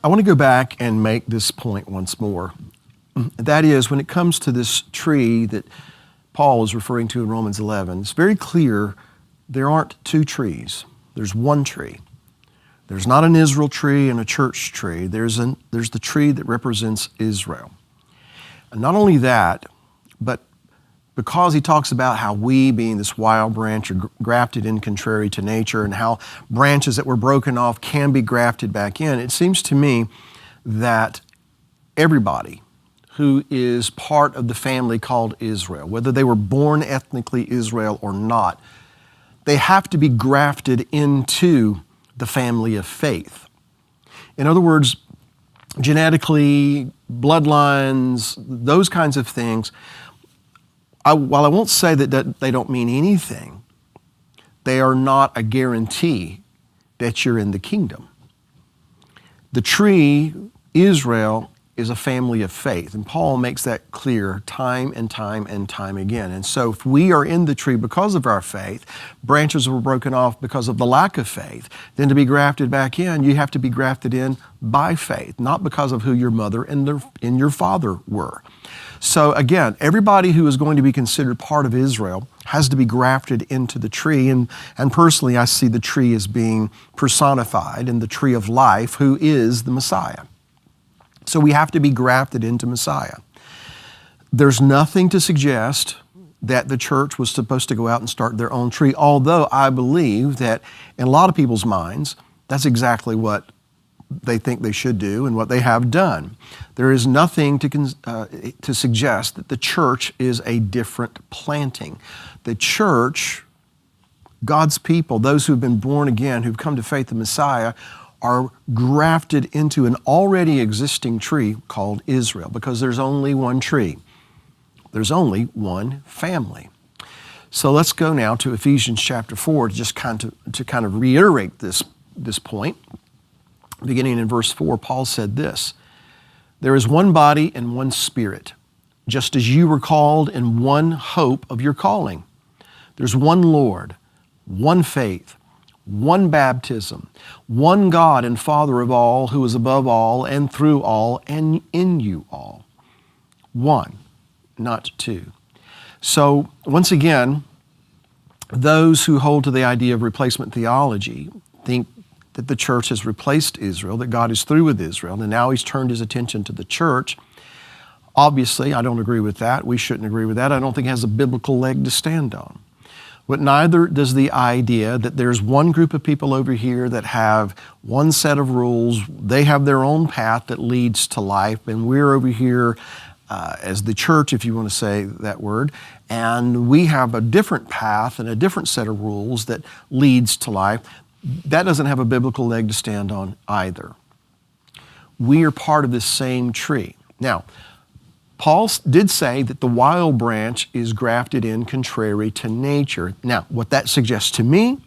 I want to go back and make this point once more. That is, when it comes to this tree that Paul is referring to in Romans 11, it's very clear there aren't two trees. There's one tree. There's not an Israel tree and a church tree. There's the tree that represents Israel. And not only that, but because he talks about how we, being this wild branch, are grafted in contrary to nature, and how branches that were broken off can be grafted back in, it seems to me that everybody who is part of the family called Israel, whether they were born ethnically Israel or not, they have to be grafted into the family of faith. In other words, genetically, bloodlines, those kinds of things, while I won't say that they don't mean anything, they are not a guarantee that you're in the kingdom. The tree, Israel, is a family of faith. And Paul makes that clear time and time and time again. And so if we are in the tree because of our faith, branches were broken off because of the lack of faith, then to be grafted back in, you have to be grafted in by faith, not because of who your mother and your father were. So again, everybody who is going to be considered part of Israel has to be grafted into the tree. And personally, I see the tree as being personified in the tree of life, who is the Messiah. So we have to be grafted into Messiah. There's nothing to suggest that the church was supposed to go out and start their own tree, although I believe that in a lot of people's minds, that's exactly what they think they should do and what they have done. There is nothing to suggest that the church is a different planting. The church, God's people, those who've been born again, who've come to faith in Messiah, are grafted into an already existing tree called Israel, because there's only one tree. There's only one family. So let's go now to Ephesians chapter 4 to just kind of reiterate this point. Beginning in verse 4, Paul said this: "There is one body and one spirit, just as you were called in one hope of your calling. There's one Lord, one faith, one baptism, one God and Father of all, who is above all and through all and in you all." One, not two. So once again, those who hold to the idea of replacement theology think that the church has replaced Israel, that God is through with Israel, and now He's turned His attention to the church. Obviously, I don't agree with that. We shouldn't agree with that. I don't think it has a biblical leg to stand on. But neither does the idea that there's one group of people over here that have one set of rules. They have their own path that leads to life, and we're over here as the church, if you want to say that word, and we have a different path and a different set of rules that leads to life. That doesn't have a biblical leg to stand on either. We are part of this same tree. Now, Paul did say that the wild branch is grafted in contrary to nature. Now, what that suggests to me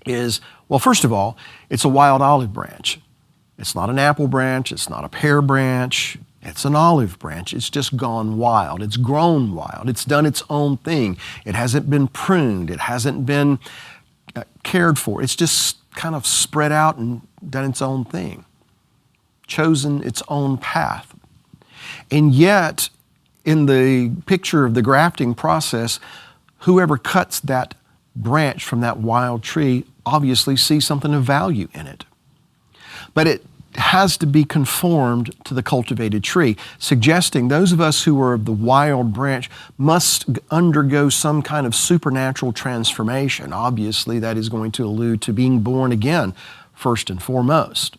is, well, first of all, it's a wild olive branch. It's not an apple branch. It's not a pear branch. It's an olive branch. It's just gone wild. It's grown wild. It's done its own thing. It hasn't been pruned. It hasn't been cared for. It's just kind of spread out and done its own thing, chosen its own path. And yet, in the picture of the grafting process, whoever cuts that branch from that wild tree obviously sees something of value in it. But it has to be conformed to the cultivated tree, suggesting those of us who are of the wild branch must undergo some kind of supernatural transformation. Obviously, that is going to allude to being born again, first and foremost.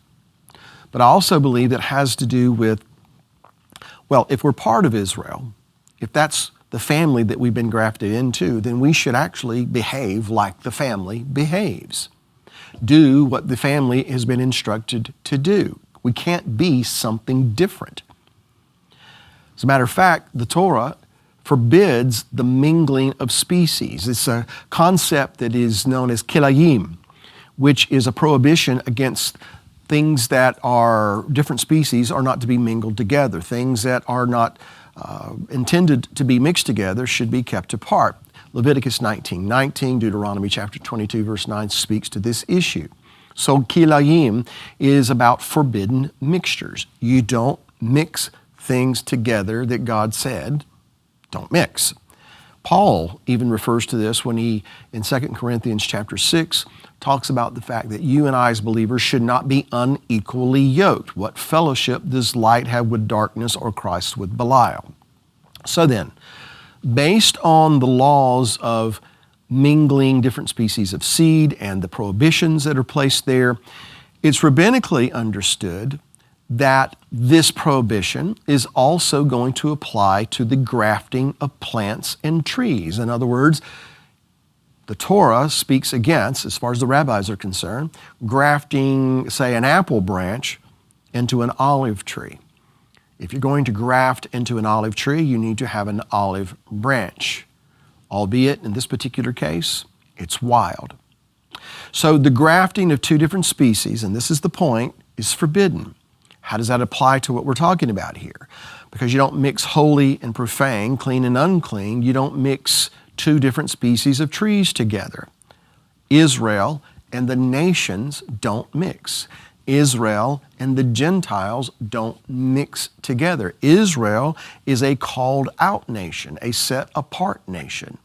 But I also believe that has to do with, well, if we're part of Israel, if that's the family that we've been grafted into, then we should actually behave like the family behaves. Do what the family has been instructed to do. We can't be something different. As a matter of fact, the Torah forbids the mingling of species. It's a concept that is known as kilayim, which is a prohibition against things that are different species are not to be mingled together. Things that are not intended to be mixed together should be kept apart. Leviticus 19:19, Deuteronomy chapter 22, verse 9 speaks to this issue. So kilayim is about forbidden mixtures. You don't mix things together that God said, don't mix. Paul even refers to this when he, in 2 Corinthians chapter 6, talks about the fact that you and I as believers should not be unequally yoked. What fellowship does light have with darkness, or Christ with Belial? So then, based on the laws of mingling different species of seed and the prohibitions that are placed there, it's rabbinically understood that this prohibition is also going to apply to the grafting of plants and trees. In other words, the Torah speaks against, as far as the rabbis are concerned, grafting, say, an apple branch into an olive tree. If you're going to graft into an olive tree, you need to have an olive branch, albeit in this particular case, it's wild. So the grafting of two different species, and this is the point, is forbidden. How does that apply to what we're talking about here? Because you don't mix holy and profane, clean and unclean. You don't mix two different species of trees together. Israel and the nations don't mix. Israel and the Gentiles don't mix together. Israel is a called out nation, a set apart nation.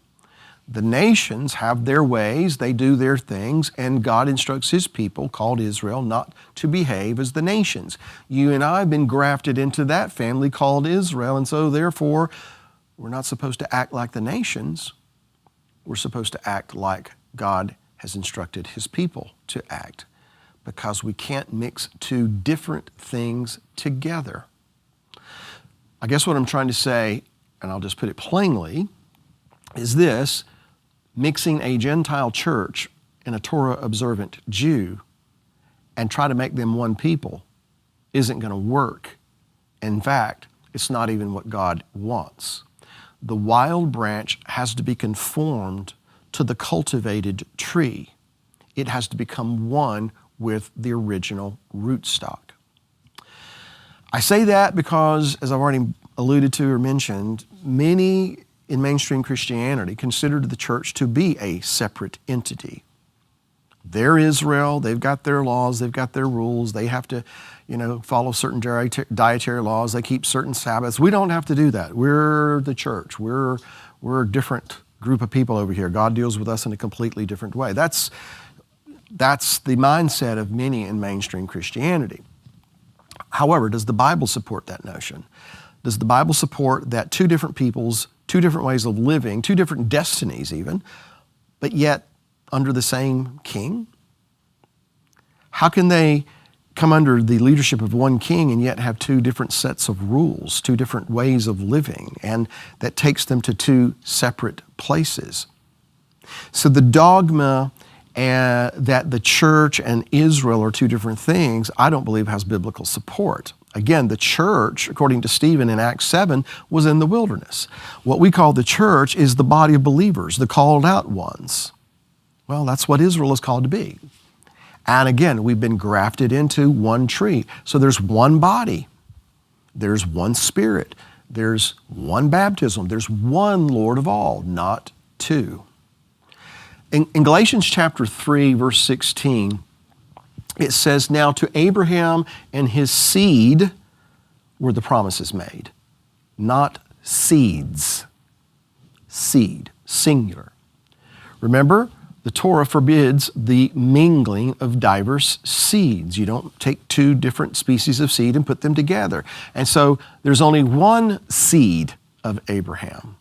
The nations have their ways, they do their things, and God instructs His people, called Israel, not to behave as the nations. You and I have been grafted into that family called Israel, and so therefore, we're not supposed to act like the nations. We're supposed to act like God has instructed His people to act, because we can't mix two different things together. I guess what I'm trying to say, and I'll just put it plainly, is this: mixing a Gentile church and a Torah-observant Jew and try to make them one people isn't going to work. In fact, it's not even what God wants. The wild branch has to be conformed to the cultivated tree. It has to become one with the original rootstock. I say that because, as I've already alluded to or mentioned, many in mainstream Christianity considered the church to be a separate entity. They're Israel, they've got their laws, they've got their rules, they have to, follow certain dietary laws, they keep certain Sabbaths. We don't have to do that. We're the church. We're a different group of people over here. God deals with us in a completely different way. That's the mindset of many in mainstream Christianity. However, does the Bible support that notion? Does the Bible support that two different peoples, two different ways of living, two different destinies even, but yet under the same king? How can they come under the leadership of one king and yet have two different sets of rules, two different ways of living, and that takes them to two separate places? So the dogma that the church and Israel are two different things, I don't believe has biblical support. Again, the church, according to Stephen in Acts 7, was in the wilderness. What we call the church is the body of believers, the called out ones. Well, that's what Israel is called to be. And again, we've been grafted into one tree. So there's one body. There's one Spirit. There's one baptism. There's one Lord of all, not two. In Galatians chapter 3, verse 16, it says, "Now to Abraham and his seed were the promises made." Not seeds. Seed, singular. Remember, the Torah forbids the mingling of diverse seeds. You don't take two different species of seed and put them together. And so there's only one seed of Abraham.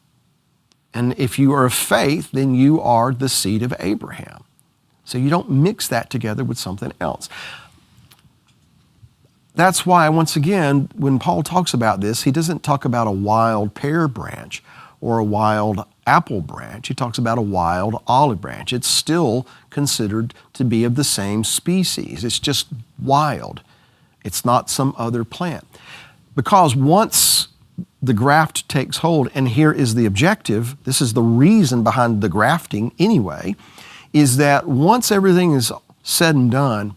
And if you are of faith, then you are the seed of Abraham. So you don't mix that together with something else. That's why, once again, when Paul talks about this, he doesn't talk about a wild pear branch or a wild apple branch. He talks about a wild olive branch. It's still considered to be of the same species. It's just wild. It's not some other plant. Because once the graft takes hold, and here is the objective, this is the reason behind the grafting anyway, is that once everything is said and done,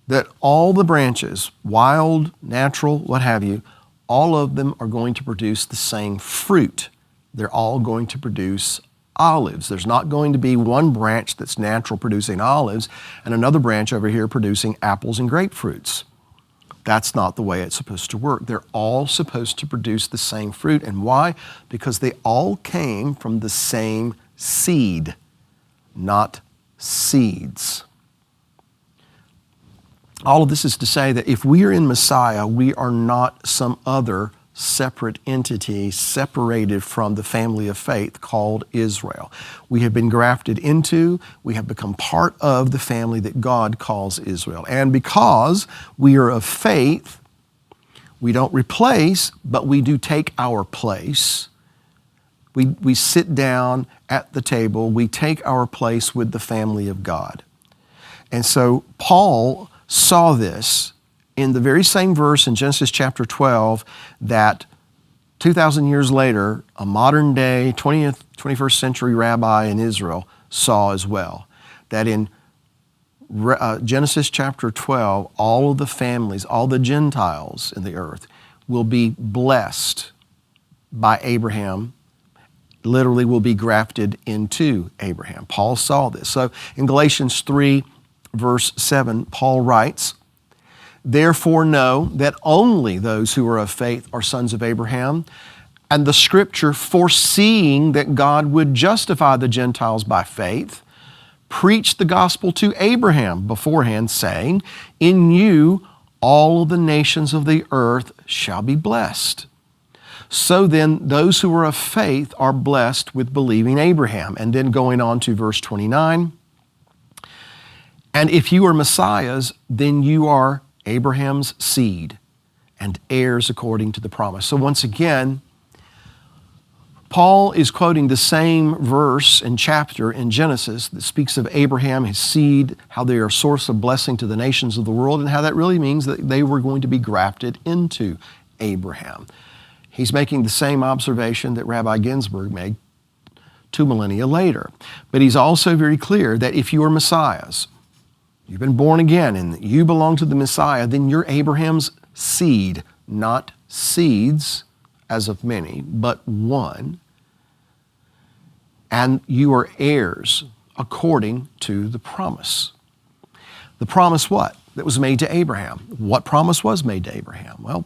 that all the branches, wild, natural, what have you, all of them are going to produce the same fruit. They're all going to produce olives. There's not going to be one branch that's natural producing olives and another branch over here producing apples and grapefruits. That's not the way it's supposed to work. They're all supposed to produce the same fruit. And why? Because they all came from the same seed, not seeds. All of this is to say that if we are in Messiah, we are not some other separate entity separated from the family of faith called Israel. We have been grafted into, we have become part of the family that God calls Israel. And because we are of faith, we don't replace, but we do take our place. We sit down at the table, we take our place with the family of God. And so Paul saw this in the very same verse in Genesis chapter 12 that 2,000 years later, a modern day 20th, 21st century rabbi in Israel saw as well. That in Genesis chapter 12, all of the families, all the Gentiles in the earth will be blessed by Abraham, literally will be grafted into Abraham. Paul saw this. So in Galatians 3, verse 7, Paul writes, "Therefore know that only those who are of faith are sons of Abraham, and the Scripture, foreseeing that God would justify the Gentiles by faith, preached the gospel to Abraham beforehand, saying, 'In you all of the nations of the earth shall be blessed.' So then, those who are of faith are blessed with believing Abraham." And then going on to verse 29, "And if you are Messiahs, then you are Abraham's seed and heirs according to the promise." So once again, Paul is quoting the same verse and chapter in Genesis that speaks of Abraham, his seed, how they are a source of blessing to the nations of the world, and how that really means that they were going to be grafted into Abraham. He's making the same observation that Rabbi Ginsburg made 2 millennia later. But he's also very clear that if you are Messiahs, you've been born again and you belong to the Messiah, then you're Abraham's seed, not seeds as of many, but one. And you are heirs according to the promise. The promise what? That was made to Abraham. What promise was made to Abraham? Well,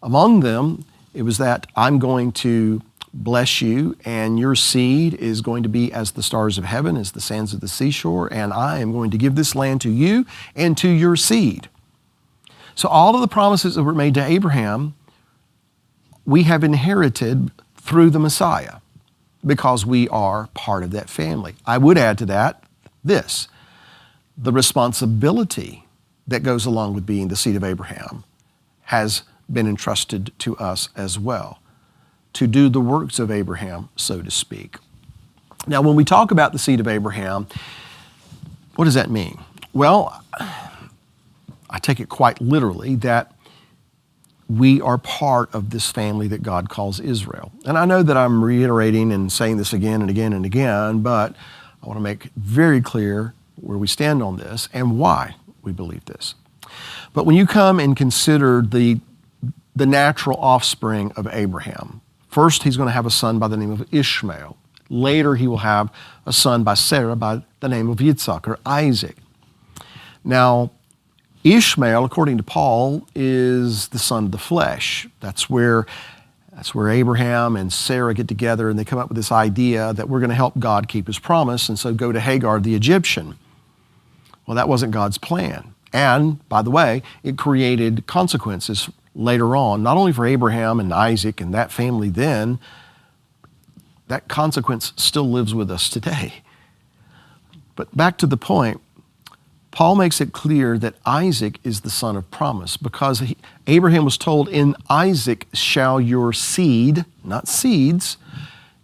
among them, it was that I'm going to bless you, and your seed is going to be as the stars of heaven, as the sands of the seashore, and I am going to give this land to you and to your seed. So all of the promises that were made to Abraham, we have inherited through the Messiah because we are part of that family. I would add to that this, the responsibility that goes along with being the seed of Abraham has been entrusted to us as well, to do the works of Abraham, so to speak. Now, when we talk about the seed of Abraham, what does that mean? Well, I take it quite literally that we are part of this family that God calls Israel. And I know that I'm reiterating and saying this again and again and again, but I want to make very clear where we stand on this and why we believe this. But when you come and consider the natural offspring of Abraham, first, he's going to have a son by the name of Ishmael. Later, he will have a son by Sarah by the name of Yitzhak or Isaac. Now, Ishmael, according to Paul, is the son of the flesh. That's where Abraham and Sarah get together and they come up with this idea that we're going to help God keep his promise, and so go to Hagar the Egyptian. Well, that wasn't God's plan. And, by the way, it created consequences later on, not only for Abraham and Isaac and that family then, that consequence still lives with us today. But back to the point, Paul makes it clear that Isaac is the son of promise because Abraham was told, "In Isaac shall your seed," not seeds,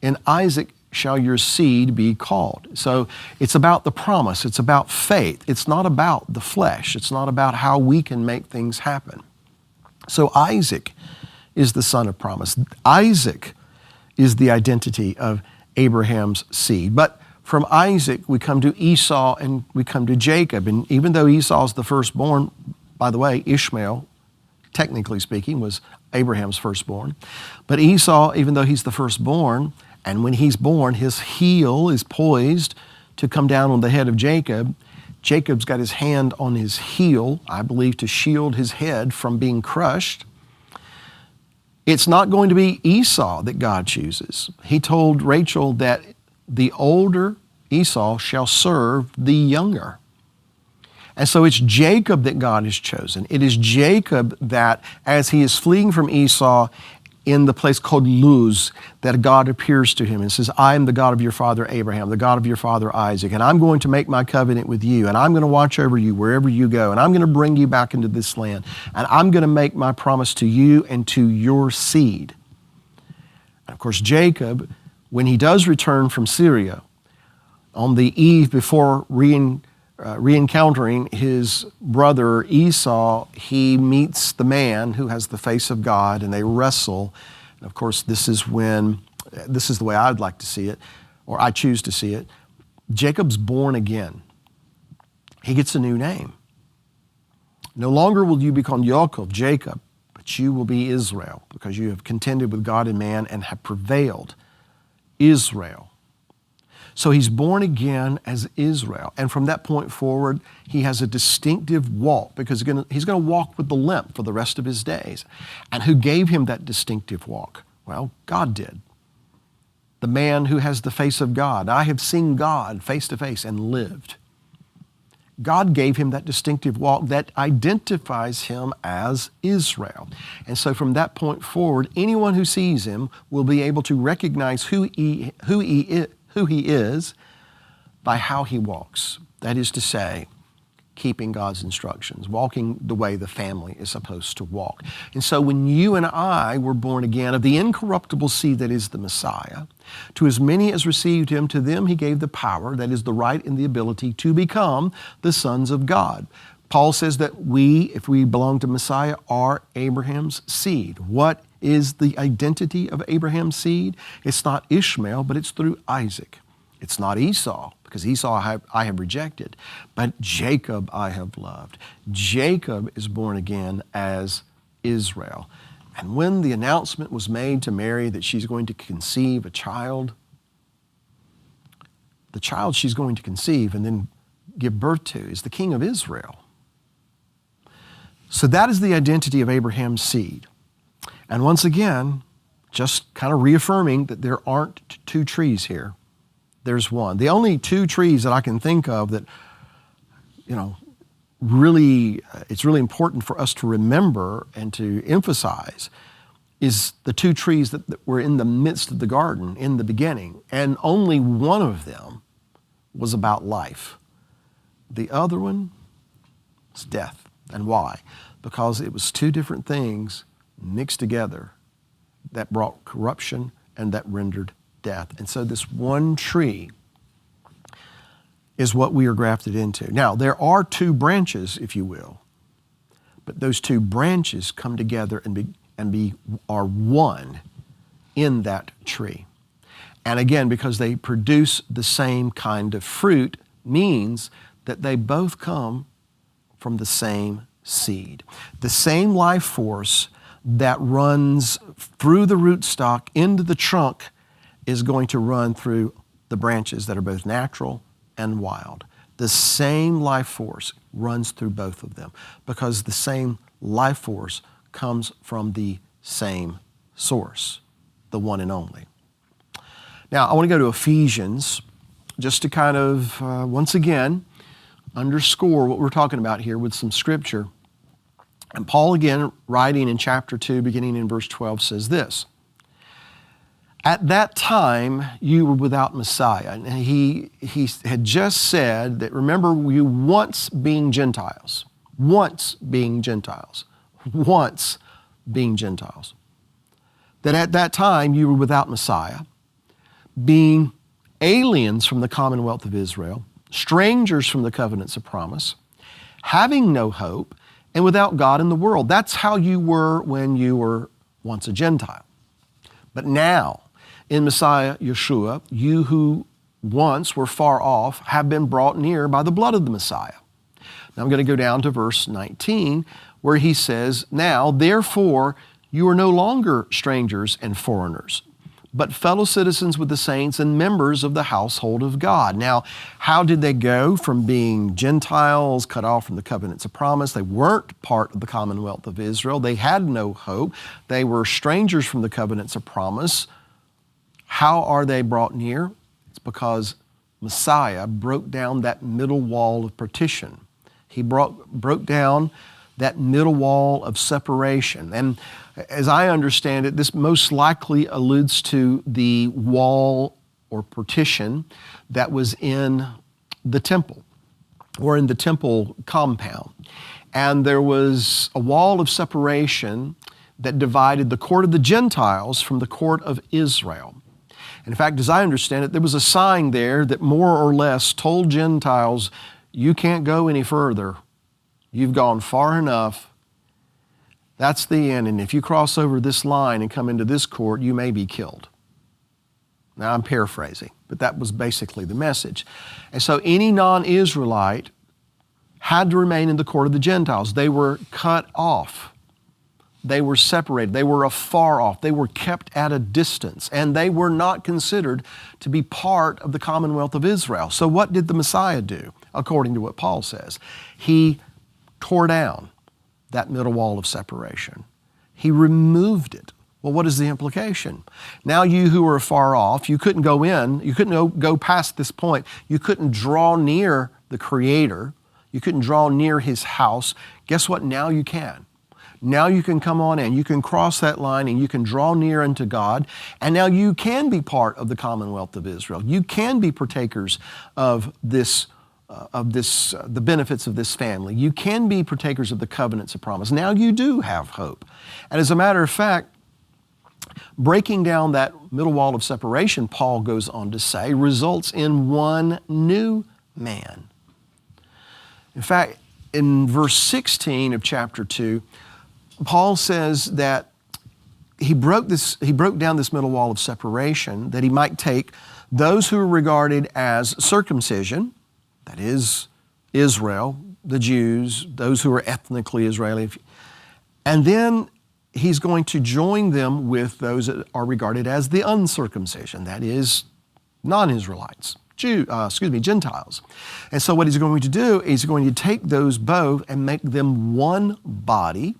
"in Isaac shall your seed be called." So it's about the promise. It's about faith. It's not about the flesh. It's not about how we can make things happen. So Isaac is the son of promise. Isaac is the identity of Abraham's seed. But from Isaac, we come to Esau and we come to Jacob. And even though Esau is the firstborn, by the way, Ishmael, technically speaking, was Abraham's firstborn. But Esau, even though he's the firstborn, And when he's born, his heel is poised to come down on the head of Jacob. Jacob's got his hand on his heel, I believe, to shield his head from being crushed. It's not going to be Esau that God chooses. He told Rachel that the older Esau shall serve the younger. And so it's Jacob that God has chosen. It is Jacob that, as he is fleeing from Esau in the place called Luz, that God appears to him and says, I am the God of your father Abraham, the God of your father Isaac, and I'm going to make my covenant with you, and I'm going to watch over you wherever you go, and I'm going to bring you back into this land, and I'm going to make my promise to you and to your seed. And of course, Jacob, when he does return from Syria, on the eve before re-encountering his brother Esau, he meets the man who has the face of God, and they wrestle. And of course, this is the way I'd like to see it, or I choose to see it. Jacob's born again. He gets a new name. No longer will you be called Yaakov, Jacob, but you will be Israel, because you have contended with God and man and have prevailed. Israel. So he's born again as Israel. And from that point forward, he has a distinctive walk, because he's going to walk with the limp for the rest of his days. And who gave him that distinctive walk? Well, God did. The man who has the face of God. I have seen God face to face and lived. God gave him that distinctive walk that identifies him as Israel. And so from that point forward, anyone who sees him will be able to recognize who he is by how he walks. That is to say, keeping God's instructions, walking the way the family is supposed to walk. And so when you and I were born again of the incorruptible seed that is the Messiah, to as many as received him, to them he gave the power, that is the right and the ability to become the sons of God. Paul says that we, if we belong to Messiah, are Abraham's seed. What is the identity of Abraham's seed? It's not Ishmael, but it's through Isaac. It's not Esau, because Esau I have rejected, but Jacob I have loved. Jacob is born again as Israel. And when the announcement was made to Mary that she's going to conceive a child, the child she's going to conceive and then give birth to is the King of Israel. So that is the identity of Abraham's seed. And once again, just kind of reaffirming that there aren't two trees here. There's one. The only two trees that I can think of that, really, it's really important for us to remember and to emphasize is the two trees that were in the midst of the garden in the beginning. And only one of them was about life. The other one was death. And why? Because it was two different things mixed together that brought corruption and that rendered death. And so this one tree is what we are grafted into. Now, there are two branches, if you will, but those two branches come together and are one in that tree. And again, because they produce the same kind of fruit, means that they both come from the same seed. The same life force that runs through the rootstock into the trunk is going to run through the branches that are both natural and wild. The same life force runs through both of them because the same life force comes from the same source, the one and only. Now, I want to go to Ephesians just to kind of, once again, underscore what we're talking about here with some scripture. And Paul, again, writing in chapter 2, beginning in verse 12, says this: "At that time, you were without Messiah." And he had just said that, remember, you once being Gentiles, that at that time you were without Messiah, being aliens from the commonwealth of Israel, strangers from the covenants of promise, having no hope, and without God in the world. That's how you were when you were once a Gentile. But now, in Messiah Yeshua, you who once were far off have been brought near by the blood of the Messiah. Now I'm going to go down to verse 19, where he says, "Now, therefore, you are no longer strangers and foreigners, but fellow citizens with the saints and members of the household of God. Now, how did they go from being Gentiles, cut off from the covenants of promise? They weren't part of the commonwealth of Israel. They had no hope. They were strangers from the covenants of promise. How are they brought near? It's because Messiah broke down that middle wall of partition. He broke down that middle wall of separation. And as I understand it, this most likely alludes to the wall or partition that was in the temple or in the temple compound. And there was a wall of separation that divided the court of the Gentiles from the court of Israel. In fact, as I understand it, there was a sign there that more or less told Gentiles, you can't go any further. You've gone far enough. That's the end. And if you cross over this line and come into this court, you may be killed. Now, I'm paraphrasing, but that was basically the message. And so any non-Israelite had to remain in the court of the Gentiles. They were cut off. They were separated. They were afar off. They were kept at a distance, and they were not considered to be part of the commonwealth of Israel. So what did the Messiah do, according to what Paul says? He tore down that middle wall of separation. He removed it. Well, what is the implication? Now you who are far off, you couldn't go in, you couldn't go past this point. You couldn't draw near the Creator. You couldn't draw near His house. Guess what? Now you can. Now you can come on in. You can cross that line and you can draw near unto God. And now you can be part of the commonwealth of Israel. You can be partakers of the benefits of this family. You can be partakers of the covenants of promise. Now you do have hope. And as a matter of fact, breaking down that middle wall of separation, Paul goes on to say, results in one new man. In fact, in verse 16 of chapter 2, Paul says that he broke down this middle wall of separation that he might take those who are regarded as circumcision, that is Israel, the Jews, those who are ethnically Israeli, and then he's going to join them with those that are regarded as the uncircumcision, that is non-Israelites, Gentiles. And so what he's going to do is he's going to take those both and make them one body,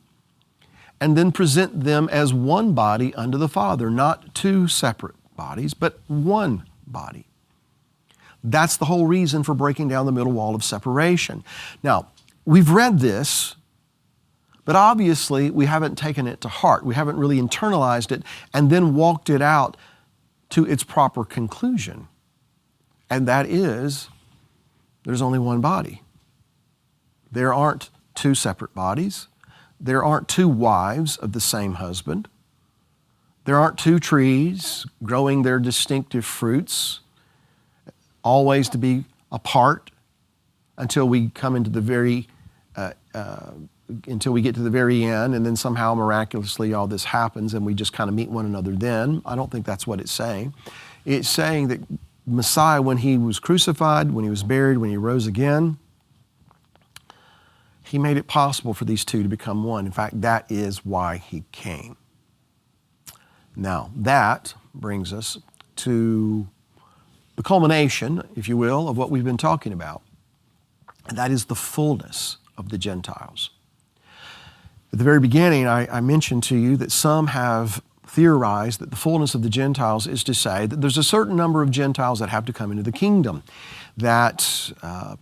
and then present them as one body unto the Father, not two separate bodies, but one body. That's the whole reason for breaking down the middle wall of separation. Now, we've read this, but obviously we haven't taken it to heart. We haven't really internalized it and then walked it out to its proper conclusion. And that is, there's only one body. There aren't two separate bodies. There aren't two wives of the same husband. There aren't two trees growing their distinctive fruits, always to be apart until we come into the until we get to the very end, and then somehow miraculously all this happens and we just kind of meet one another then. I don't think that's what it's saying. It's saying that Messiah, when He was crucified, when He was buried, when He rose again, He made it possible for these two to become one. In fact, that is why He came. Now, that brings us to the culmination, if you will, of what we've been talking about. And that is the fullness of the Gentiles. At the very beginning, I mentioned to you that some have theorized that the fullness of the Gentiles is to say that there's a certain number of Gentiles that have to come into the kingdom, that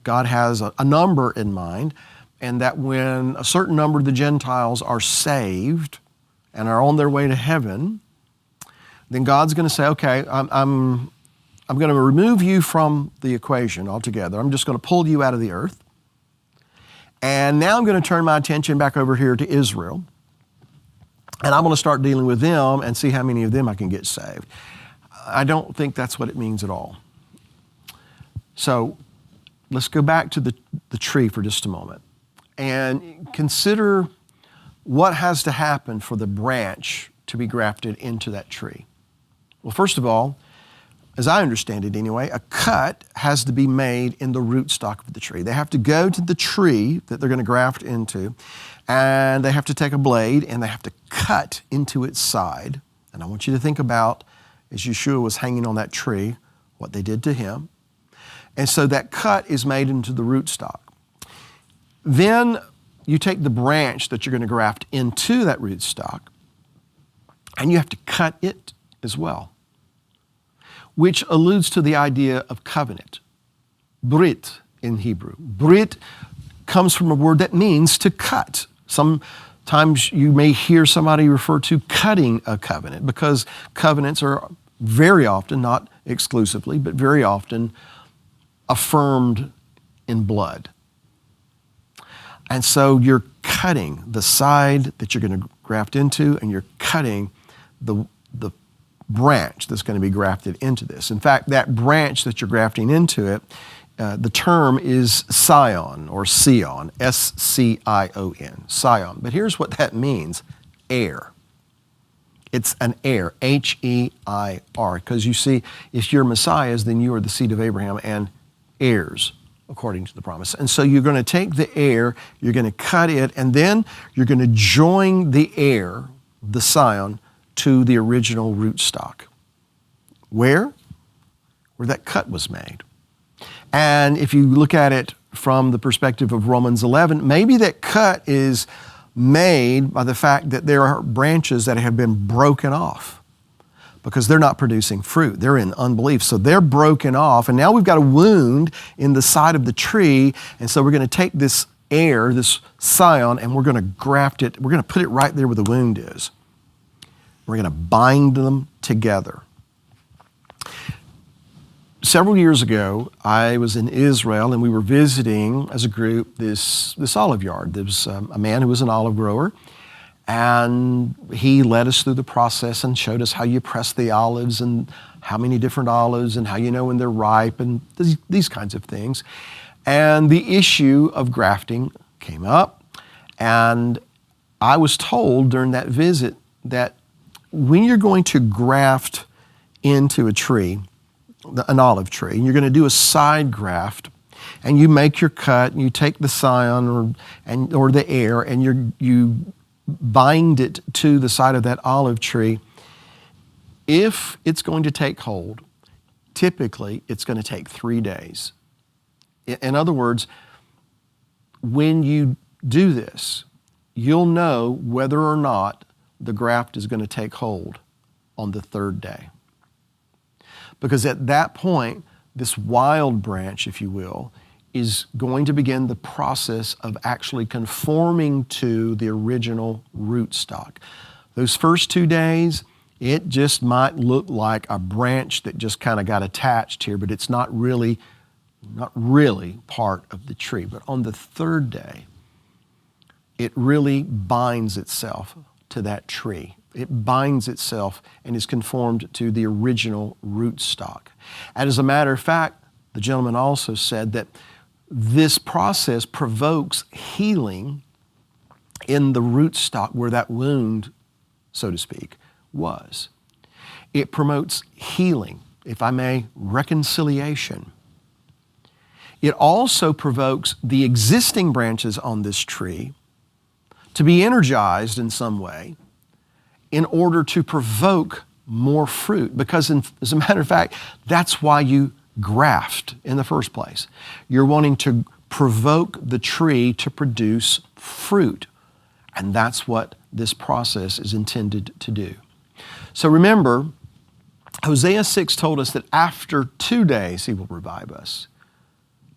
God has a number in mind, and that when a certain number of the Gentiles are saved and are on their way to heaven, then God's going to say, okay, I'm going to remove you from the equation altogether. I'm just going to pull you out of the earth. And now I'm going to turn my attention back over here to Israel. And I'm going to start dealing with them and see how many of them I can get saved. I don't think that's what it means at all. So let's go back to the tree for just a moment and consider what has to happen for the branch to be grafted into that tree. Well, first of all, as I understand it anyway, a cut has to be made in the rootstock of the tree. They have to go to the tree that they're going to graft into, and they have to take a blade and they have to cut into its side. And I want you to think about as Yeshua was hanging on that tree, what they did to him. And so that cut is made into the rootstock. Then you take the branch that you're going to graft into that rootstock, and you have to cut it as well, which alludes to the idea of covenant. Brit in Hebrew. Brit comes from a word that means to cut. Sometimes you may hear somebody refer to cutting a covenant, because covenants are very often, not exclusively, but very often affirmed in blood. And so you're cutting the side that you're going to graft into, and you're cutting the branch that's going to be grafted into this. In fact, that branch that you're grafting into it, the term is scion or sion, S-C-I-O-N, scion. But here's what that means, heir. It's an heir, H-E-I-R, because you see, if you're Messiahs, then you are the seed of Abraham and heirs according to the promise. And so you're going to take the heir, you're going to cut it, and then you're going to join the heir, the scion, to the original rootstock. Where? Where that cut was made. And if you look at it from the perspective of Romans 11, maybe that cut is made by the fact that there are branches that have been broken off because they're not producing fruit. They're in unbelief. So they're broken off, and now we've got a wound in the side of the tree, and so we're going to take this heir, this scion, and we're going to graft it. We're going to put it right there where the wound is. We're going to bind them together. Several years ago, I was in Israel, and we were visiting as a group this olive yard. There was a man who was an olive grower, and he led us through the process and showed us how you press the olives and how many different olives and how you know when they're ripe and these kinds of things. And the issue of grafting came up, and I was told during that visit that when you're going to graft into a tree, an olive tree, and you're going to do a side graft, and you make your cut, and you take the scion or the heir, and you bind it to the side of that olive tree. If it's going to take hold, typically it's going to take 3 days. In other words, when you do this, you'll know whether or not the graft is going to take hold on the 3rd day. Because at that point, this wild branch, if you will, is going to begin the process of actually conforming to the original rootstock. Those first 2 days, it just might look like a branch that just kind of got attached here, but it's not really part of the tree. But on the 3rd day, it really binds itself to that tree. It binds itself and is conformed to the original rootstock. And as a matter of fact, the gentleman also said that this process provokes healing in the rootstock where that wound, so to speak, was. It promotes healing, if I may, reconciliation. It also provokes the existing branches on this tree to be energized in some way in order to provoke more fruit. Because as a matter of fact, that's why you graft in the first place. You're wanting to provoke the tree to produce fruit. And that's what this process is intended to do. So remember, Hosea 6 told us that after 2 days He will revive us.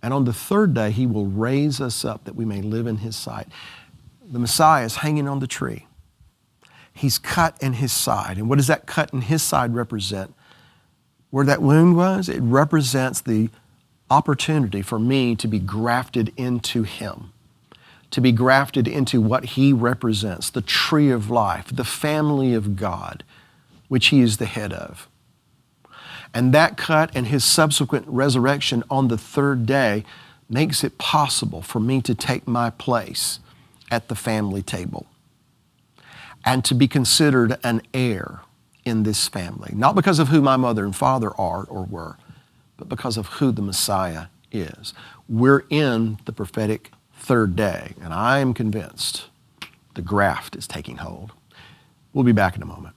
And on the 3rd day He will raise us up that we may live in His sight. The Messiah is hanging on the tree. He's cut in His side. And what does that cut in His side represent? Where that wound was, it represents the opportunity for me to be grafted into Him, to be grafted into what He represents, the tree of life, the family of God, which He is the head of. And that cut and His subsequent resurrection on the 3rd day makes it possible for me to take my place at the family table and to be considered an heir in this family. Not because of who my mother and father are or were, but because of who the Messiah is. We're in the prophetic 3rd day, and I am convinced the graft is taking hold. We'll be back in a moment.